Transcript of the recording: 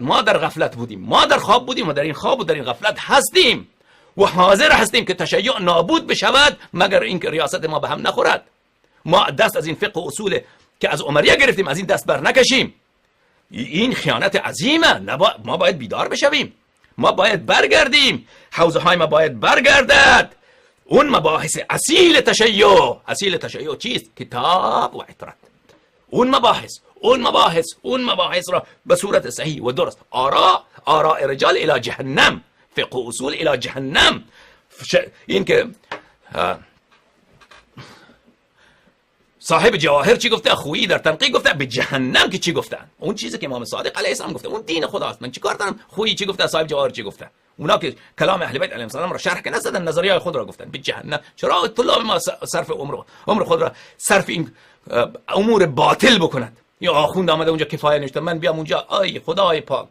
ما در غفلت بودیم، ما در خواب بودیم و در این خواب و در این غفلت هستیم و حاضر هستیم که تشیع نابود بشود مگر اینکه ریاست ما به هم نخورد. ما دست از این فقه و اصول که از عمریه گرفتیم از این دست بر نکشیم. این خیانت عظیمه. ما باید بیدار بشویم، ما باید برگردیم، حوزه های ما باید برگردد. اون مباحث اصیل تشیع چیست؟ کتاب و عترت. اون مباحث را به صورت صحیح و درست، آراء رجال الى جهنم، فقه و اصول الى جهنم. این که صاحب جواهر چی گفته؟ خویی در تنقیح گفته به جهنم که چی گفتن؟ اون چیزی که امام صادق علیه السلام گفته، اون دین خداست. من چیکار دارم خویی چی گفته، صاحب جواهر چی گفته؟ اونا که کلام اهل بیت علیهم السلام را شرح که نزدن، نظریه خود را گفتن به جهنم. چرا طلاب ما صرف عمر خود را صرف این امور باطل بکنند؟ یا آخوند آمده اونجا کفایه نوشته، من بیام اونجا ای خدای پاک